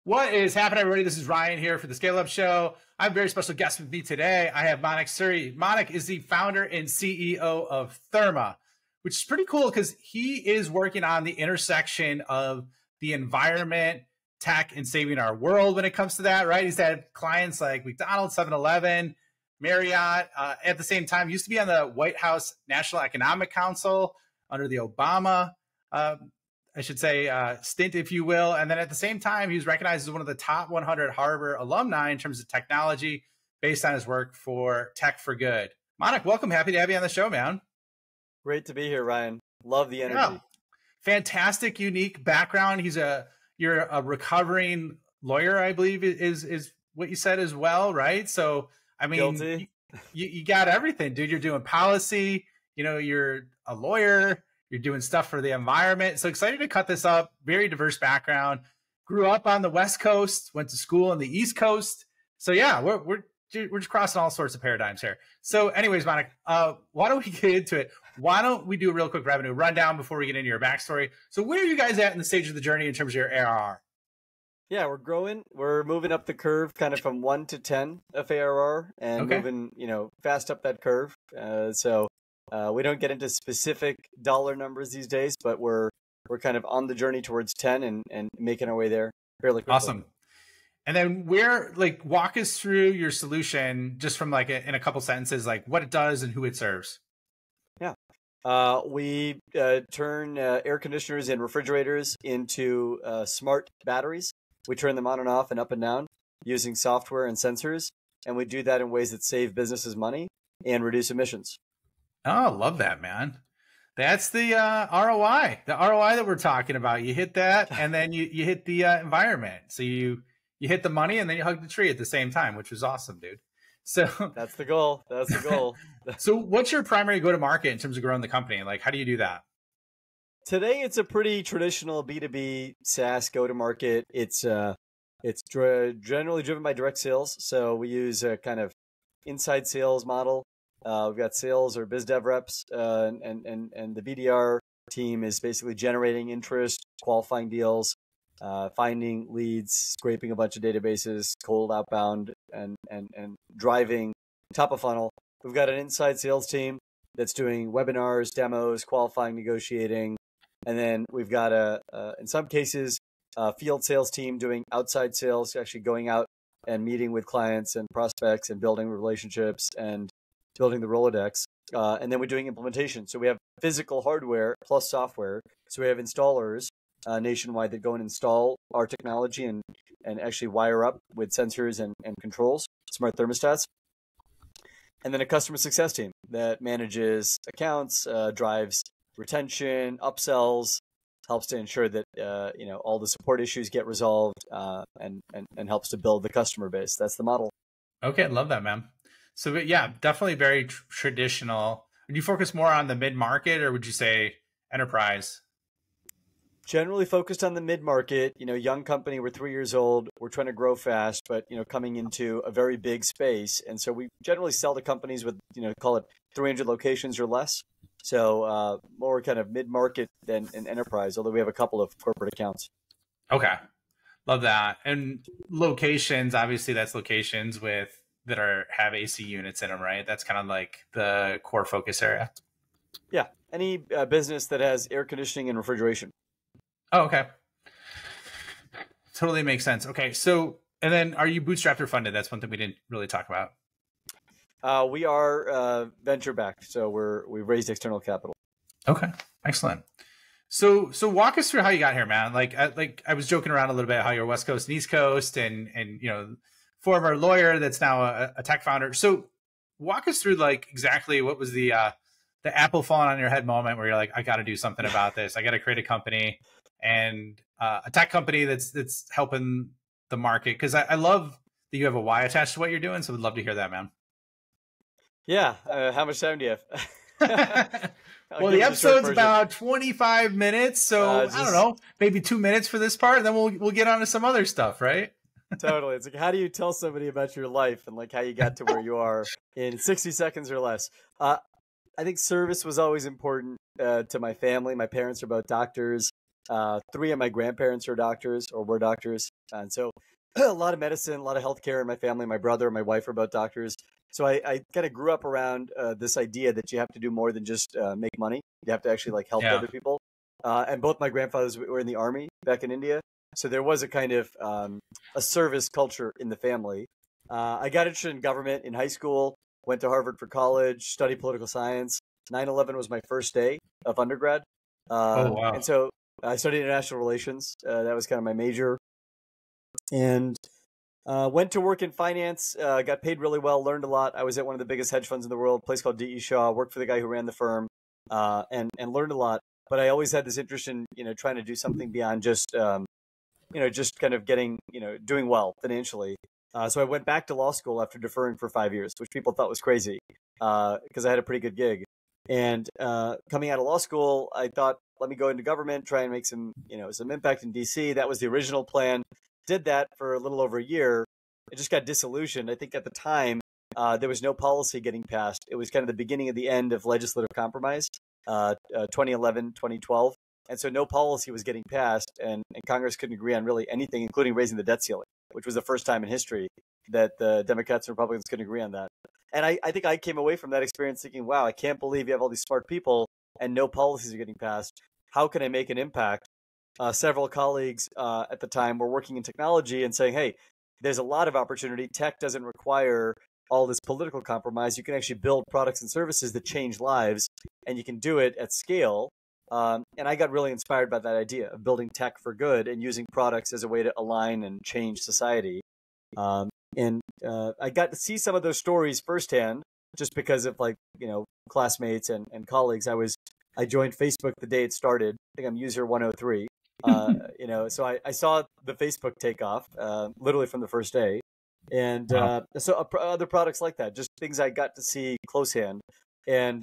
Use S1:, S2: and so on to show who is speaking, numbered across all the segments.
S1: What is happening, everybody? This is Ryan here for the Scale Up Show. I have a very special guest with me today. I have Manik Sura. Manik is the founder and CEO of Therma, which is pretty cool because he is working on the intersection of the environment, tech, and saving our world when it comes to that, right? He's had clients like McDonald's, 7-Eleven, Marriott. At the same time, used to be on the White House National Economic Council under the Obama stint, if you will. And then at the same time, he was recognized as one of the top 100 Harvard alumni in terms of technology based on his work for Tech for Good. Manik, welcome. Happy to have you on the show, man.
S2: Great to be here, Ryan. Love the energy.
S1: Yeah. Fantastic, unique background. You're a recovering lawyer, I believe is what you said as well, right? So, I mean, you got everything, dude. You're doing policy, you're a lawyer, you're doing stuff for the environment. So excited to cut this up. Very diverse background. Grew up on the West Coast, went to school on the East Coast. So yeah, we're just crossing all sorts of paradigms here. So anyways, Manik, why don't we get into it? Why don't we do a real quick revenue rundown before we get into your backstory? So where are you guys at in the stage of the journey in terms of your ARR?
S2: Yeah, we're growing. We're moving up the curve kind of from 1 to 10 of ARR and moving, fast up that curve. So we don't get into specific dollar numbers these days, but we're kind of on the journey towards 10 and making our way there fairly quickly.
S1: Awesome. And then walk us through your solution just from in a couple sentences, like what it does and who it serves.
S2: Yeah. We turn air conditioners and refrigerators into smart batteries. We turn them on and off and up and down using software and sensors. And we do that in ways that save businesses money and reduce emissions.
S1: Oh, love that, man. That's the ROI that we're talking about. You hit that and then you hit the environment. So you hit the money and then you hug the tree at the same time, which was awesome, dude. So
S2: that's the goal. That's the goal.
S1: So what's your primary go-to-market in terms of growing the company? Like, how do you do that?
S2: Today, it's a pretty traditional B2B SaaS go-to-market. It's generally driven by direct sales. So we use a kind of inside sales model. We've got sales or biz dev reps, and the BDR team is basically generating interest, qualifying deals, finding leads, scraping a bunch of databases, cold outbound, and driving top of funnel. We've got an inside sales team that's doing webinars, demos, qualifying, negotiating. And then we've got in some cases, a field sales team doing outside sales, actually going out and meeting with clients and prospects and building relationships and building the Rolodex. And then we're doing implementation. So we have physical hardware plus software. So we have installers nationwide that go and install our technology and actually wire up with sensors and controls, smart thermostats. And then a customer success team that manages accounts, drives retention, upsells, helps to ensure that all the support issues get resolved, and helps to build the customer base. That's the model.
S1: Okay, I love that, man. So yeah, definitely very traditional. Would you focus more on the mid-market or would you say enterprise?
S2: Generally focused on the mid-market, young company, we're 3 years old, we're trying to grow fast, but, coming into a very big space. And so we generally sell to companies with, call it 300 locations or less. So more kind of mid-market than an enterprise, although we have a couple of corporate accounts.
S1: Okay. Love that. And locations, obviously that's locations that have AC units in them, right? That's kind of like the core focus area.
S2: Yeah. Any business that has air conditioning and refrigeration.
S1: Oh, okay. Totally makes sense. Okay. So, and then are you bootstrapped or funded? That's one thing we didn't really talk about.
S2: We are venture backed. So we've raised external capital.
S1: Okay. Excellent. So walk us through how you got here, man. I was joking around a little bit how you're West Coast and East Coast and former lawyer that's now a tech founder. So walk us through exactly what was the apple falling on your head moment where you're like, I got to do something about this. I got to create a company and a tech company that's helping the market. Cause I love that you have a why attached to what you're doing. So we'd love to hear that, man.
S2: Yeah. How much time do you have?
S1: Well, the episode's about 25 minutes. So I don't know, maybe 2 minutes for this part. And then we'll get on to some other stuff, right?
S2: Totally. It's like, how do you tell somebody about your life and how you got to where you are in 60 seconds or less? I think service was always important to my family. My parents are both doctors. Three of my grandparents are doctors or were doctors. And so a lot of medicine, a lot of healthcare in my family. My brother and my wife are both doctors. So I kind of grew up around this idea that you have to do more than just make money. You have to actually like help other people. And both my grandfathers were in the army back in India. So there was a kind of a service culture in the family. I got interested in government in high school, went to Harvard for college, studied political science. 9/11 was my first day of undergrad.
S1: Oh, wow.
S2: And so I studied international relations. That was kind of my major. And went to work in finance, got paid really well, learned a lot. I was at one of the biggest hedge funds in the world, a place called D.E. Shaw, worked for the guy who ran the firm, and learned a lot. But I always had this interest in, trying to do something beyond just, just kind of getting, doing well financially. So I went back to law school after deferring for 5 years, which people thought was crazy because I had a pretty good gig. And coming out of law school, I thought, let me go into government, try and make some impact in DC. That was the original plan. Did that for a little over a year. It just got disillusioned. I think at the time, there was no policy getting passed. It was kind of the beginning of the end of legislative compromise, 2011, 2012. And so no policy was getting passed, and Congress couldn't agree on really anything, including raising the debt ceiling, which was the first time in history that the Democrats and Republicans couldn't agree on that. And I think I came away from that experience thinking, wow, I can't believe you have all these smart people and no policies are getting passed. How can I make an impact? Several colleagues at the time were working in technology and saying, hey, there's a lot of opportunity. Tech doesn't require all this political compromise. You can actually build products and services that change lives, and you can do it at scale. And I got really inspired by that idea of building tech for good and using products as a way to align and change society. And I got to see some of those stories firsthand just because of classmates and colleagues. I joined Facebook the day it started. I think I'm user 103. So I saw the Facebook take off literally from the first day. And other products like that, just things I got to see close hand. And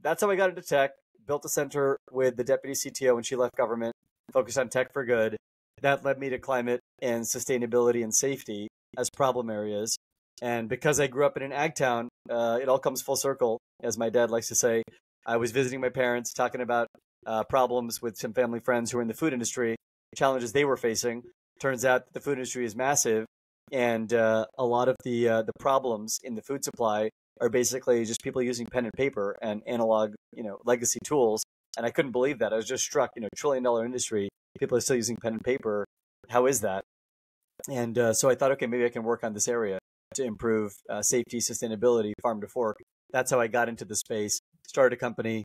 S2: that's how I got into tech. Built a center with the deputy CTO when she left government, focused on tech for good. That led me to climate and sustainability and safety as problem areas. And because I grew up in an ag town, it all comes full circle, as my dad likes to say. I was visiting my parents, talking about problems with some family friends who were in the food industry, challenges they were facing. Turns out that the food industry is massive, and a lot of the problems in the food supply are basically just people using pen and paper and analog, legacy tools. And I couldn't believe that. I was just struck, $1 trillion industry. People are still using pen and paper. How is that? And so I thought, okay, maybe I can work on this area to improve safety, sustainability, farm to fork. That's how I got into the space. Started a company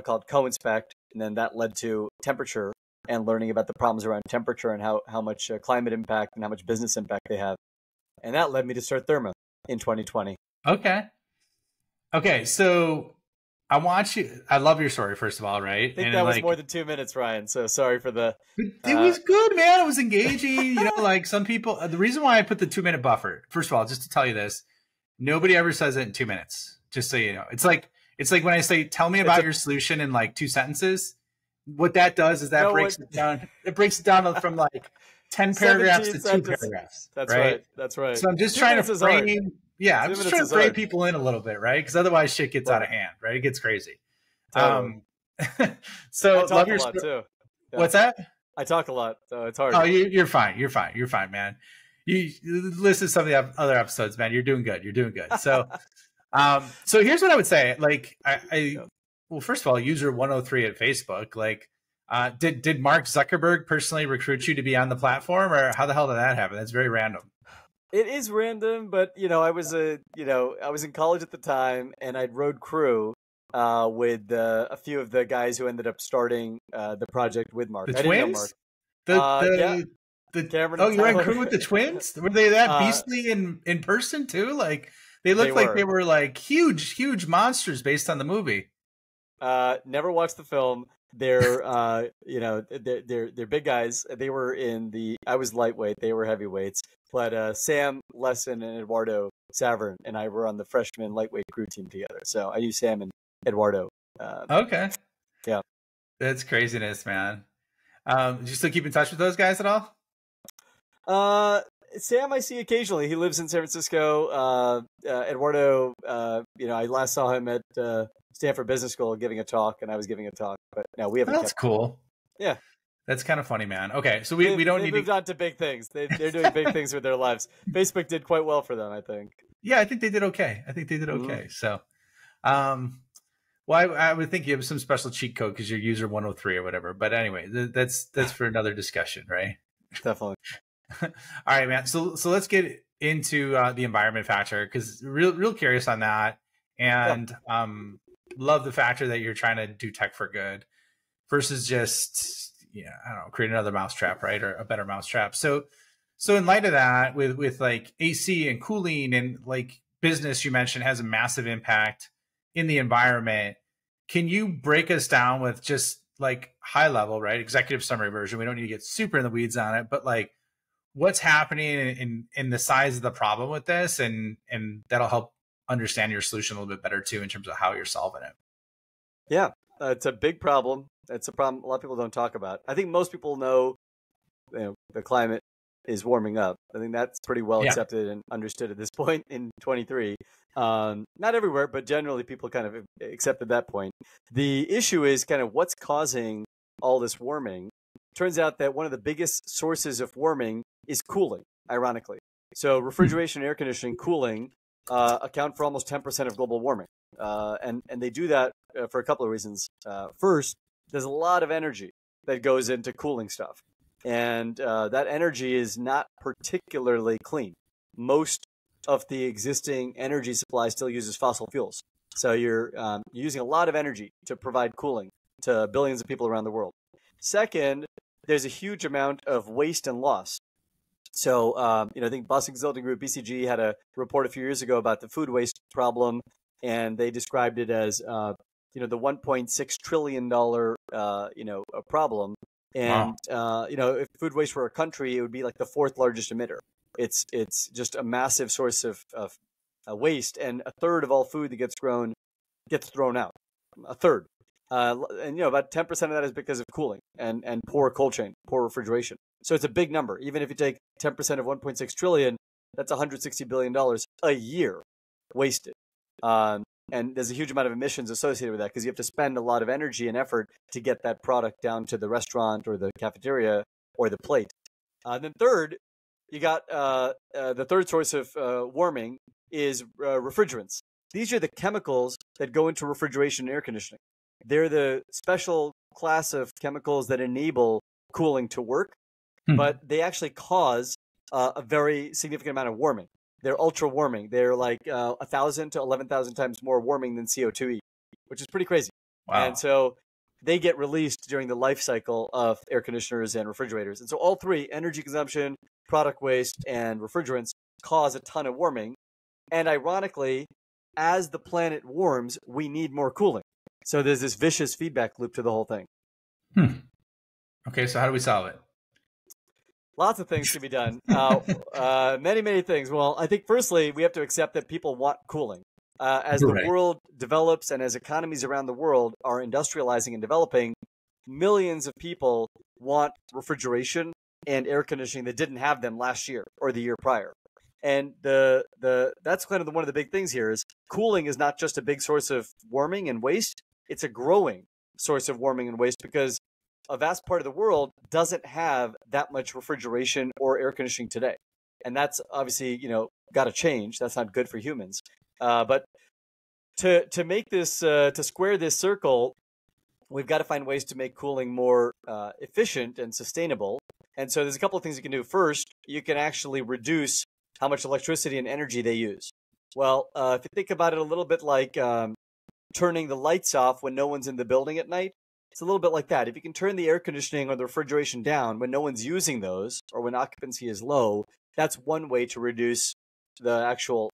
S2: called Co-Inspect, and then that led to temperature and learning about the problems around temperature and how much climate impact and how much business impact they have. And that led me to start Therma in 2020.
S1: Okay, so I love your story, first of all, right?
S2: I think that was more than 2 minutes, Ryan. So sorry for the...
S1: It was good, man. It was engaging. Some people... The reason why I put the 2-minute buffer, first of all, just to tell you this, nobody ever says it in 2 minutes, just so you know. It's like when I say, tell me about your solution in 2 sentences. What that does is that breaks it down. It breaks it down from 10 paragraphs to 2 paragraphs.
S2: That's right. That's right.
S1: So I'm just trying to frame... Yeah, I'm just trying to frame people in a little bit, right? Because otherwise shit gets out of hand, right? It gets crazy.
S2: Totally.
S1: So
S2: I talk a lot too. Yeah.
S1: What's that?
S2: I talk a lot, so it's hard.
S1: Oh, you're fine. You're fine, man. You listen to some of the other episodes, man. You're doing good. So, so here's what I would say. Well, first of all, user 103 at Facebook. Did Mark Zuckerberg personally recruit you to be on the platform, or how the hell did that happen? That's very random.
S2: It is random, but I was in college at the time, and I'd rode crew with a few of the guys who ended up starting the project with Mark.
S1: The twins? The
S2: Cameron.
S1: Oh, you were in crew with the twins? Were they that beastly in person too? They looked like they were huge monsters based on the movie.
S2: Never watched the film. They're they're big guys. They were I was lightweight. They were heavyweights. But Sam Lesson and Eduardo Savern and I were on the freshman lightweight crew team together. So I knew Sam and Eduardo.
S1: Okay.
S2: Yeah.
S1: That's craziness, man. Do you still keep in touch with those guys at all?
S2: Sam I see occasionally. He lives in San Francisco. Eduardo, I last saw him at Stanford Business School giving a talk, and I was giving a talk. But no, we haven't.
S1: That's cool.
S2: Yeah.
S1: That's kind of funny, man. Okay, so we don't need
S2: to move on to big things. They're doing big things with their lives. Facebook did quite well for them, I think.
S1: Yeah, I think they did okay. So, well, I would think you have some special cheat code because you're user 103 or whatever. But anyway, that's for another discussion, right?
S2: Definitely.
S1: All right, man. So let's get into the environment factor, because real curious on that, and love the factor that you're trying to do tech for good versus just I don't know, create another mousetrap, right, or a better mousetrap. So in light of that, with like AC and cooling and like business, you mentioned has a massive impact in the environment. Can you break us down with just like high level, right, executive summary version? We don't need to get super in the weeds on it, but like what's happening in the size of the problem with this, and that'll help understand your solution a little bit better too in terms of how you're solving it.
S2: Yeah, it's a big problem. It's a problem a lot of people don't talk about. I think most people know, the climate is warming up. I think that's pretty well accepted and understood at this point in 23. Not everywhere, but generally people kind of accepted that point. The issue is kind of what's causing all this warming. Turns out that one of the biggest sources of warming is cooling, ironically. So refrigeration, air conditioning, cooling account for almost 10% of global warming. And they do that for a couple of reasons. First, there's a lot of energy that goes into cooling stuff. And that energy is not particularly clean. Most of the existing energy supply still uses fossil fuels. So you're using a lot of energy to provide cooling to billions of people around the world. Second, there's a huge amount of waste and loss. So, I think Boston Consulting Group, BCG, had a report a few years ago about the food waste problem, and they described it as, the $1.6 trillion, a problem. And, if food waste were a country, it would be like the fourth largest emitter. It's just a massive source of waste, and a third of all food that gets grown gets thrown out. A third. And about 10% of that is because of cooling and poor cold chain, poor refrigeration. So it's a big number. Even if you take 10% of 1.6 trillion, that's $160 billion a year wasted. And there's a huge amount of emissions associated with that because you have to spend a lot of energy and effort to get that product down to the restaurant or the cafeteria or the plate. Then third, you got the third source of warming is refrigerants. These are the chemicals that go into refrigeration and air conditioning. They're the special class of chemicals that enable cooling to work, but they actually cause a very significant amount of warming. They're ultra warming. They're like 1,000 to 11,000 times more warming than CO2e, which is pretty crazy. Wow. And so they get released during the life cycle of air conditioners and refrigerators. And so all three, energy consumption, product waste, and refrigerants, cause a ton of warming. And ironically, as the planet warms, we need more cooling. So there's this vicious feedback loop to the whole thing.
S1: Okay, so how do we solve it?
S2: Lots of things can be done. Many, many things. Well, I think firstly, we have to accept that people want cooling. As the world develops and as economies around the world are industrializing and developing, millions of people want refrigeration and air conditioning that didn't have them last year or the year prior. And that's kind of one of the big things here is cooling is not just a big source of warming and waste. It's a growing source of warming and waste because a vast part of the world doesn't have that much refrigeration or air conditioning today. And that's obviously, got to change. That's not good for humans. But to make this, to square this circle, we've got to find ways to make cooling more efficient and sustainable. And so there's a couple of things you can do. First, you can actually reduce how much electricity and energy they use. Well, if you think about it a little bit like turning the lights off when no one's in the building at night, it's a little bit like that. If you can turn the air conditioning or the refrigeration down when no one's using those or when occupancy is low, that's one way to reduce the actual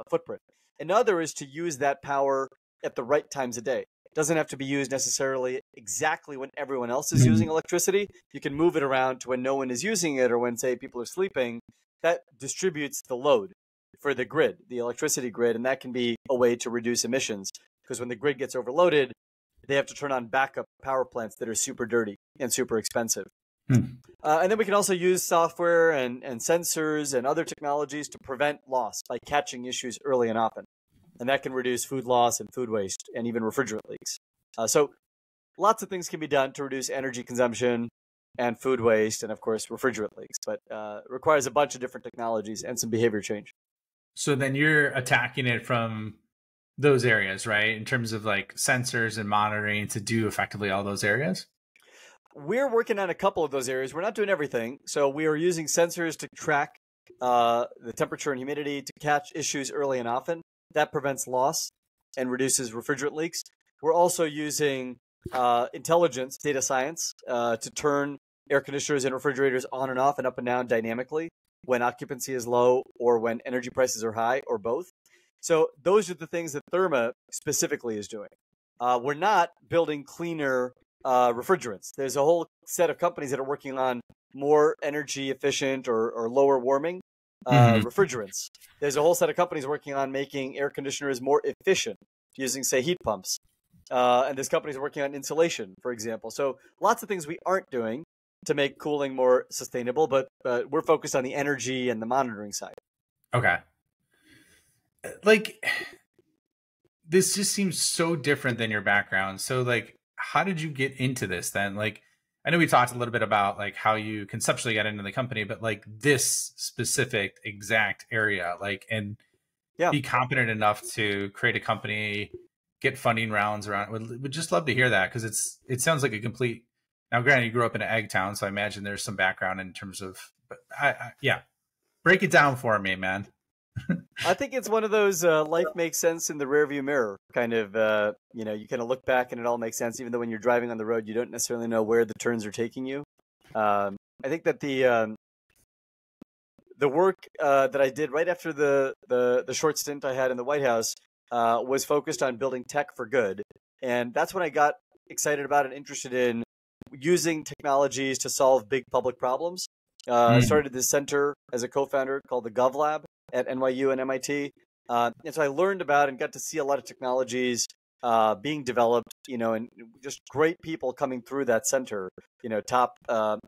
S2: footprint. Another is to use that power at the right times of day. It doesn't have to be used necessarily exactly when everyone else is using electricity. You can move it around to when no one is using it or when, say, people are sleeping. That distributes the load for the grid, the electricity grid, and that can be a way to reduce emissions because when the grid gets overloaded, they have to turn on backup power plants that are super dirty and super expensive. And then we can also use software and sensors and other technologies to prevent loss by catching issues early and often. And that can reduce food loss and food waste and even refrigerant leaks. So lots of things can be done to reduce energy consumption. and food waste, and of course refrigerant leaks. But requires a bunch of different technologies and some behavior change.
S1: So then you're attacking it from those areas, right? In terms of like sensors and monitoring to do effectively all those areas?
S2: We're working on a couple of those areas. We're not doing everything. So we are using sensors to track the temperature and humidity to catch issues early and often. That prevents loss and reduces refrigerant leaks. We're also using intelligence, data science, to turn air conditioners and refrigerators on and off and up and down dynamically when occupancy is low or when energy prices are high or both. So those are the things that Therma specifically is doing. We're not building cleaner refrigerants. There's a whole set of companies that are working on more energy efficient or lower warming refrigerants. There's a whole set of companies working on making air conditioners more efficient using, say, heat pumps. And there's companies working on insulation, for example. So lots of things we aren't doing to make cooling more sustainable, but we're focused on the energy and the monitoring side.
S1: Okay. Like, this just seems so different than your background. So like, how did you get into this then? Like, I know we talked a little bit about like how you conceptually got into the company, but like this specific exact area, like, and be competent enough to create a company, get funding rounds around. Would just love to hear that, because it sounds like a complete. Now, granted, you grew up in an egg town, so I imagine there's some background in terms of. But yeah, break it down for me, man.
S2: I think it's one of those life makes sense in the rearview mirror kind of, you kind of look back and it all makes sense, even though when you're driving on the road, you don't necessarily know where the turns are taking you. I think that the work that I did right after the short stint I had in the White House was focused on building tech for good. And that's when I got excited about and interested in using technologies to solve big public problems. I started this center as a co-founder called the GovLab at NYU and MIT. And so I learned about and got to see a lot of technologies being developed, and just great people coming through that center, top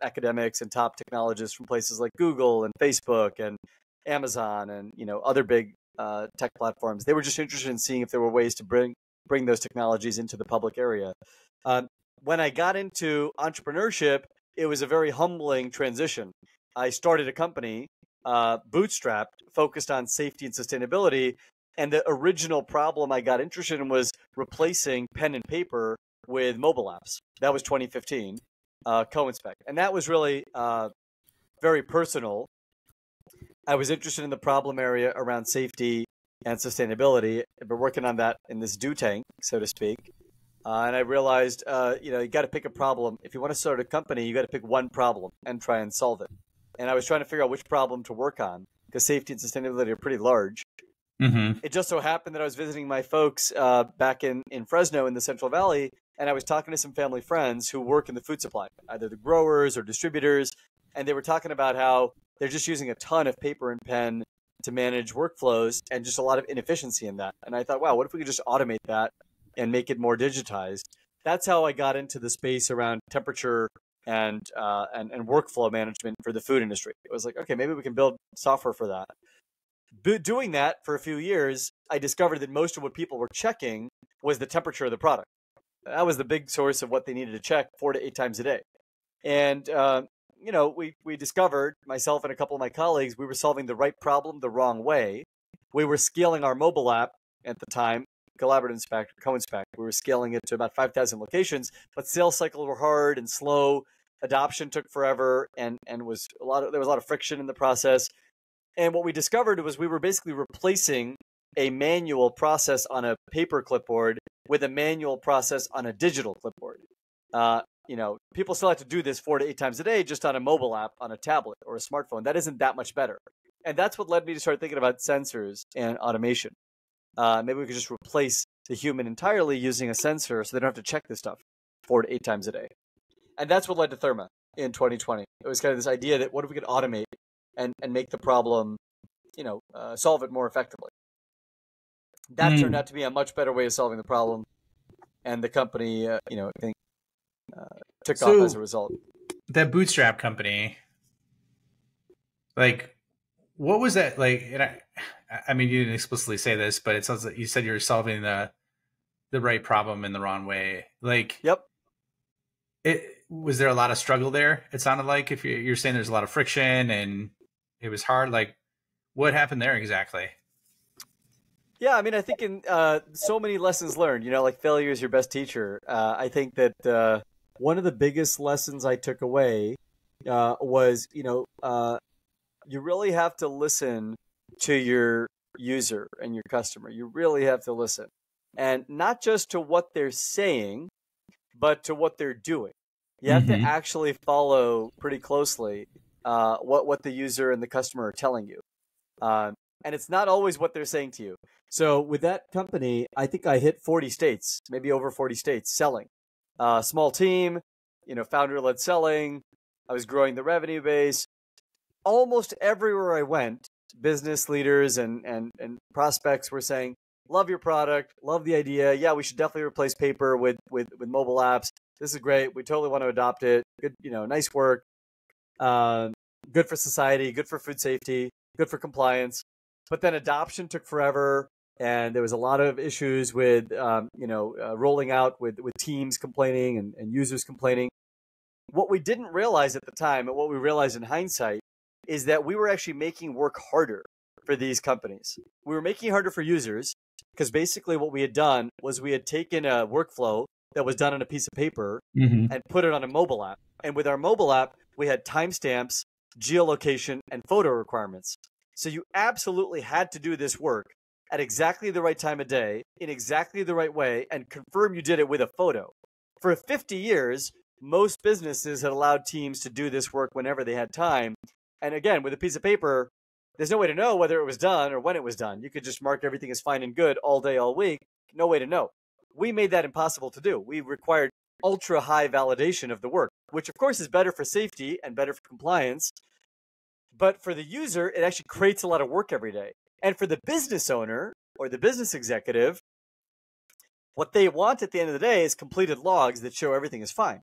S2: academics and top technologists from places like Google and Facebook and Amazon and, other big tech platforms. They were just interested in seeing if there were ways to bring those technologies into the public area. When I got into entrepreneurship, it was a very humbling transition. I started a company bootstrapped, focused on safety and sustainability. And the original problem I got interested in was replacing pen and paper with mobile apps. That was 2015, co-inspect. And that was really very personal. I was interested in the problem area around safety and sustainability. I've been working on that in this do tank, so to speak. And I realized, you got to pick a problem. If you want to start a company, you got to pick one problem and try and solve it. And I was trying to figure out which problem to work on, because safety and sustainability are pretty large. It just so happened that I was visiting my folks back in Fresno in the Central Valley, and I was talking to some family friends who work in the food supply, either the growers or distributors, and they were talking about how they're just using a ton of paper and pen to manage workflows and just a lot of inefficiency in that. And I thought, wow, what if we could just automate that and make it more digitized? That's how I got into the space around temperature and workflow management for the food industry. It was like, okay, maybe we can build software for that. Doing that for a few years, I discovered that most of what people were checking was the temperature of the product. That was the big source of what they needed to check 4 to 8 times a day. And, we discovered, myself and a couple of my colleagues, we were solving the right problem the wrong way. We were scaling our mobile app at the time, Collaborative Inspect, co-inspect. We were scaling it to about 5,000 locations, but sales cycles were hard and slow. Adoption took forever, and there was a lot of friction in the process. And what we discovered was we were basically replacing a manual process on a paper clipboard with a manual process on a digital clipboard. People still have to do this 4 to 8 times a day just on a mobile app, on a tablet or a smartphone. That isn't that much better. And that's what led me to start thinking about sensors and automation. Maybe we could just replace the human entirely using a sensor so they don't have to check this stuff 4 to 8 times a day. And that's what led to Therma in 2020. It was kind of this idea that what if we could automate and make the problem, solve it more effectively. That turned out to be a much better way of solving the problem. And the company, I think, took off as a result.
S1: That bootstrap company, like, what was that like? And I mean, you didn't explicitly say this, but it sounds like you said you were solving the right problem in the wrong way. Like,
S2: yep.
S1: was there a lot of struggle there? It sounded like if you're saying there's a lot of friction and it was hard, like what happened there exactly?
S2: Yeah, I mean, I think in so many lessons learned, like failure is your best teacher. I think that one of the biggest lessons I took away was, you really have to listen to your user and your customer. You really have to listen. And not just to what they're saying, but to what they're doing. You have to actually follow pretty closely what the user and the customer are telling you. And it's not always what they're saying to you. So with that company, I think I hit 40 states, maybe over 40 states selling. Small team, founder-led selling. I was growing the revenue base. Almost everywhere I went, business leaders and prospects were saying, love your product, love the idea. Yeah, we should definitely replace paper with mobile apps. This is great. We totally want to adopt it. Good, nice work. Good for society, good for food safety, good for compliance. But then adoption took forever, and there was a lot of issues with rolling out with teams complaining and users complaining. What we didn't realize at the time, and what we realized in hindsight, is that we were actually making work harder for these companies. We were making it harder for users because basically what we had done was we had taken a workflow that was done on a piece of paper and put it on a mobile app. And with our mobile app, we had timestamps, geolocation, and photo requirements. So you absolutely had to do this work at exactly the right time of day, in exactly the right way, and confirm you did it with a photo. For 50 years, most businesses had allowed teams to do this work whenever they had time. And again, with a piece of paper, there's no way to know whether it was done or when it was done. You could just mark everything as fine and good all day, all week. No way to know. We made that impossible to do. We required ultra high validation of the work, which of course is better for safety and better for compliance. But for the user, it actually creates a lot of work every day. And for the business owner or the business executive, what they want at the end of the day is completed logs that show everything is fine.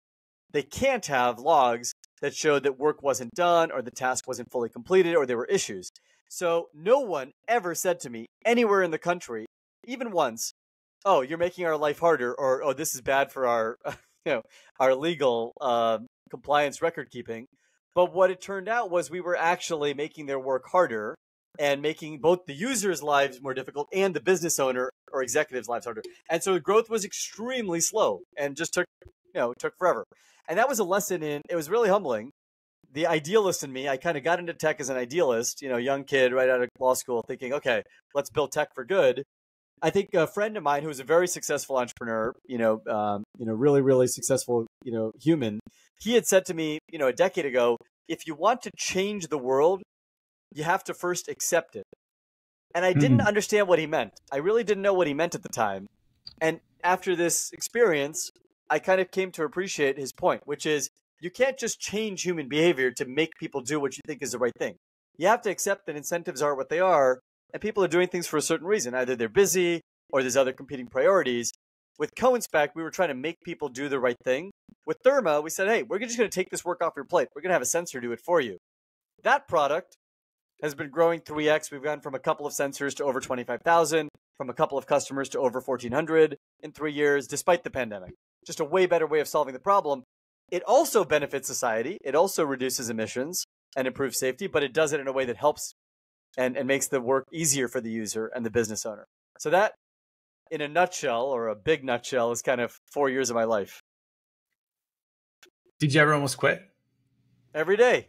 S2: They can't have logs that show that work wasn't done or the task wasn't fully completed or there were issues. So no one ever said to me anywhere in the country, even once, oh, you're making our life harder, or oh, this is bad for our, our legal compliance record keeping. But what it turned out was we were actually making their work harder and making both the users' lives more difficult and the business owner or executives' lives harder. And so growth was extremely slow and just took forever. And that was a lesson in, it was really humbling. The idealist in me, I kind of got into tech as an idealist, young kid right out of law school thinking, okay, let's build tech for good. I think a friend of mine who was a very successful entrepreneur, really, really successful, human, he had said to me, a decade ago, if you want to change the world, you have to first accept it. And I didn't understand what he meant. I really didn't know what he meant at the time. And after this experience, I kind of came to appreciate his point, which is you can't just change human behavior to make people do what you think is the right thing. You have to accept that incentives are what they are, and people are doing things for a certain reason. Either they're busy or there's other competing priorities. With Co-Inspect, we were trying to make people do the right thing. With Therma, we said, hey, we're just going to take this work off your plate. We're going to have a sensor do it for you. That product has been growing 3x. We've gone from a couple of sensors to over 25,000, from a couple of customers to over 1,400 in 3 years, despite the pandemic. Just a way better way of solving the problem. It also benefits society. It also reduces emissions and improves safety, but it does it in a way that helps and makes the work easier for the user and the business owner. So that, in a nutshell, or a big nutshell, is kind of 4 years of my life.
S1: Did you ever almost quit?
S2: Every day.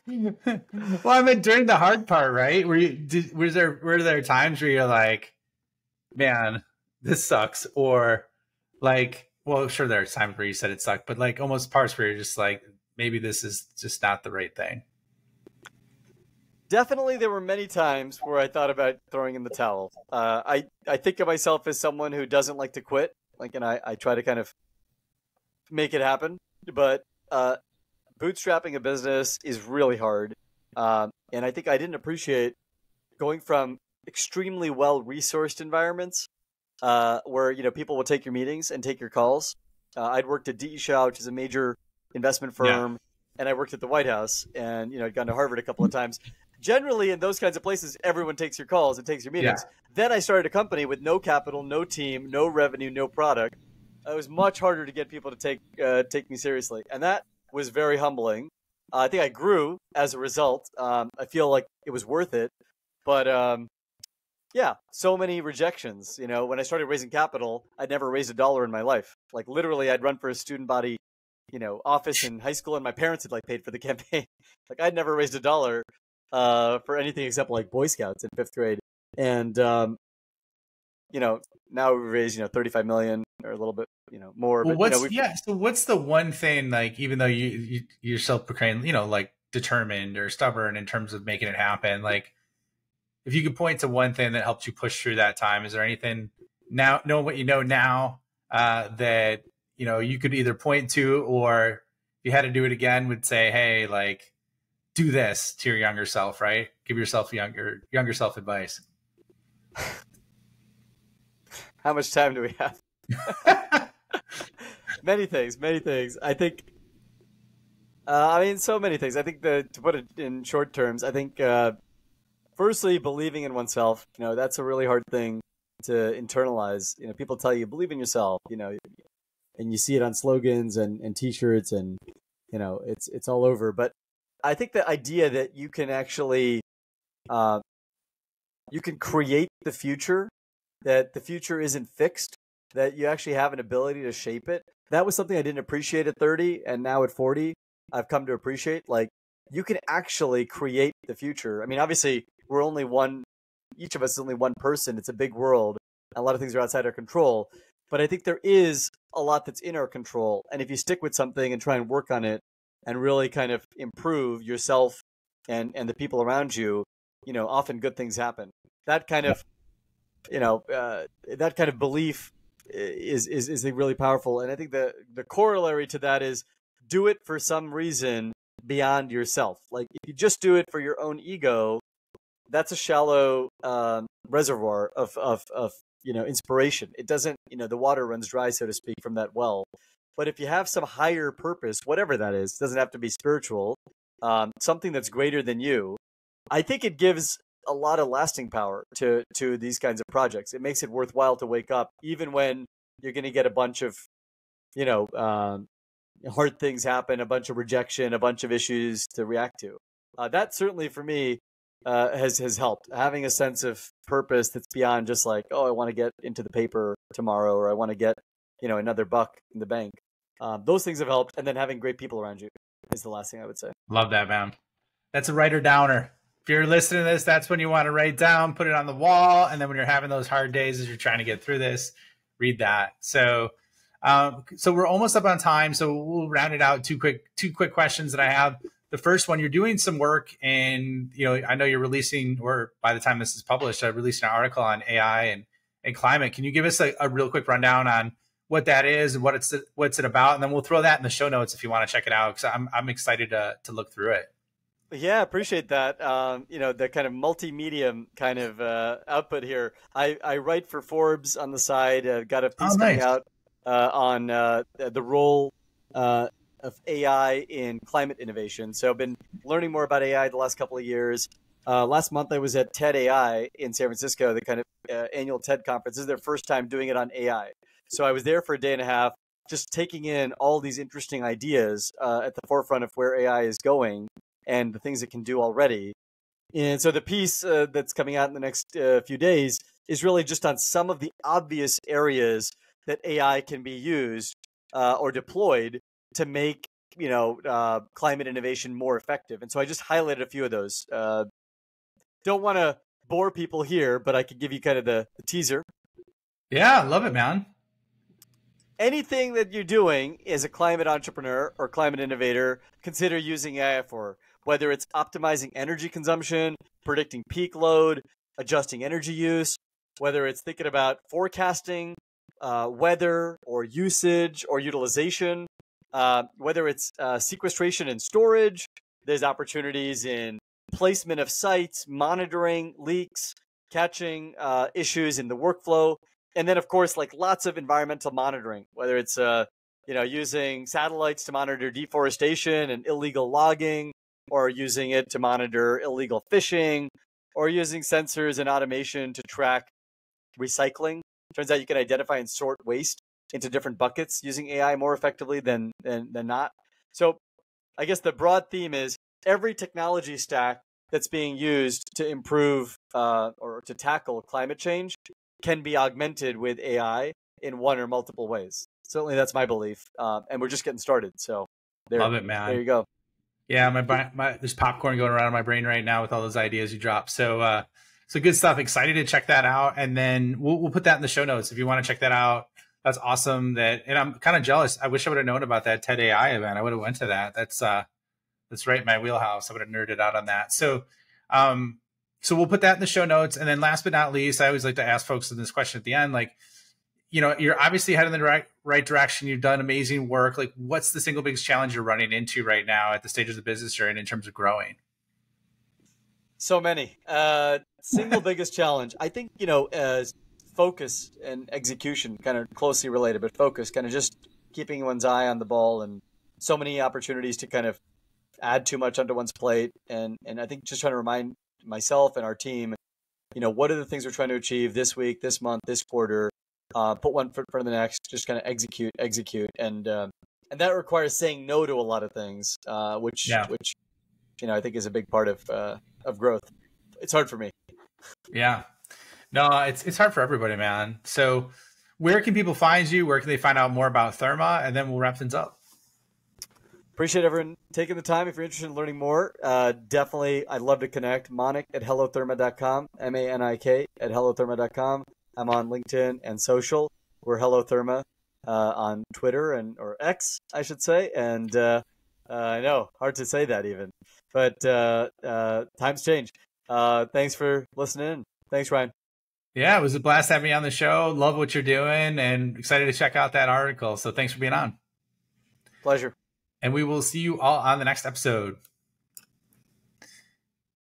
S1: Well, I mean, during the hard part, right? Were there times where you're like, man, this sucks? Or like, well, sure, there are times where you said it sucked, but like almost parts where you're just like, maybe this is just not the right thing.
S2: Definitely, there were many times where I thought about throwing in the towel. I think of myself as someone who doesn't like to quit, and I try to kind of make it happen. But bootstrapping a business is really hard, and I think I didn't appreciate going from extremely well-resourced environments where people will take your meetings and take your calls. I'd worked at DE Shaw, which is a major investment firm, and I worked at the White House, and I'd gone to Harvard a couple of times. Generally, in those kinds of places, everyone takes your calls and takes your meetings. Yeah. Then I started a company with no capital, no team, no revenue, no product. It was much harder to get people to take me seriously, and that was very humbling. I think I grew as a result. I feel like it was worth it, but yeah, so many rejections. You know, when I started raising capital, I'd never raised $1 in my life. Like literally, I'd run for a student body, office in high school, and my parents had like paid for the campaign. Like I'd never raised $1 for anything except like Boy Scouts in 5th grade, and now we raise 35 million or a little bit more.
S1: Well,
S2: but
S1: so what's the one thing, like, even though you're self-proclaimed, like determined or stubborn in terms of making it happen, like if you could point to one thing that helped you push through that time, is there anything now, knowing what you know now, that you could either point to, or if you had to do it again, would say, hey, like, do this to your younger self, right? Give yourself younger self advice.
S2: How much time do we have? Many things. I think, so many things. I think to put it in short terms, I think, firstly, believing in oneself, that's a really hard thing to internalize. People tell you, believe in yourself, and you see it on slogans and t-shirts and, it's all over. But I think the idea that you can actually, you can create the future, that the future isn't fixed, that you actually have an ability to shape it. That was something I didn't appreciate at 30, and now at 40, I've come to appreciate. Like, you can actually create the future. I mean, obviously, we're only one, each of us is only one person. It's a big world. A lot of things are outside our control. But I think there is a lot that's in our control. And if you stick with something and try and work on it and really kind of improve yourself and the people around you, often good things happen. That kind of, that kind of belief is really powerful. And I think the corollary to that is do it for some reason beyond yourself. Like if you just do it for your own ego, that's a shallow reservoir of inspiration. It doesn't, the water runs dry, so to speak, from that well. But if you have some higher purpose, whatever that is, doesn't have to be spiritual, something that's greater than you, I think it gives a lot of lasting power to these kinds of projects. It makes it worthwhile to wake up, even when you're going to get a bunch of, hard things happen, a bunch of rejection, a bunch of issues to react to. That certainly for me has helped. Having a sense of purpose that's beyond just like, oh, I want to get into the paper tomorrow, or I want to get, another buck in the bank. Those things have helped. And then having great people around you is the last thing I would say.
S1: Love that, man. That's a writer downer. If you're listening to this, that's when you want to write down, put it on the wall. And then when you're having those hard days as you're trying to get through this, read that. So we're almost up on time. So we'll round it out. Two quick questions that I have. The first one, you're doing some work, and I know you're releasing, or by the time this is published, releasing an article on AI and climate. Can you give us a real quick rundown on what that is and what's it about? And then we'll throw that in the show notes if you want to check it out, because I'm excited to look through it.
S2: Yeah, appreciate that. The kind of multimedia kind of output here. I write for Forbes on the side. Got a piece coming out on the role of AI in climate innovation. So I've been learning more about AI the last couple of years. Last month I was at TED AI in San Francisco, the kind of annual TED conference. This is their first time doing it on AI. So I was there for a day and a half, just taking in all these interesting ideas at the forefront of where AI is going and the things it can do already. And so the piece that's coming out in the next few days is really just on some of the obvious areas that AI can be used or deployed to make climate innovation more effective. And so I just highlighted a few of those. Don't want to bore people here, but I could give you kind of the teaser.
S1: Yeah, love it, man.
S2: Anything that you're doing as a climate entrepreneur or climate innovator, consider using AI for, whether it's optimizing energy consumption, predicting peak load, adjusting energy use, whether it's thinking about forecasting weather or usage or utilization, whether it's sequestration and storage. There's opportunities in placement of sites, monitoring leaks, catching issues in the workflow. And then, of course, like lots of environmental monitoring, whether it's using satellites to monitor deforestation and illegal logging, or using it to monitor illegal fishing, or using sensors and automation to track recycling. Turns out you can identify and sort waste into different buckets using AI more effectively than not. So I guess the broad theme is every technology stack that's being used to improve or to tackle climate change can be augmented with AI in one or multiple ways. Certainly, that's my belief, and we're just getting started. So,
S1: love it, man.
S2: There you go.
S1: Yeah, there's popcorn going around in my brain right now with all those ideas you dropped. So, so good stuff. Excited to check that out, and then we'll put that in the show notes if you want to check that out. That's awesome. And I'm kind of jealous. I wish I would have known about that TED AI event. I would have went to that. That's right in my wheelhouse. I would have nerded out on that. So, so we'll put that in the show notes. And then last but not least, I always like to ask folks this question at the end, like, you're obviously heading in the right direction. You've done amazing work. Like, what's the single biggest challenge you're running into right now at the stage of the business you're in terms of growing?
S2: So many. Single biggest challenge, I think, focus and execution kind of closely related, but focus, kind of just keeping one's eye on the ball, and so many opportunities to kind of add too much onto one's plate. And I think just trying to remind myself and our team, what are the things we're trying to achieve this week, this month, this quarter, put one foot in front of the next, just kind of execute. And that requires saying no to a lot of things, which I think is a big part of growth. It's hard for me.
S1: Yeah. No, it's hard for everybody, man. So where can people find you? Where can they find out more about Therma? And then we'll wrap things up.
S2: Appreciate everyone taking the time. If you're interested in learning more, definitely, I'd love to connect. Manik at hellotherma.com, MANIK at hellotherma.com. I'm on LinkedIn and social. We're Hello Therma on Twitter or X, I should say. And I know, hard to say that even. But times change. Thanks for listening. Thanks, Ryan.
S1: Yeah, it was a blast having you on the show. Love what you're doing and excited to check out that article. So thanks for being on.
S2: Pleasure.
S1: And we will see you all on the next episode.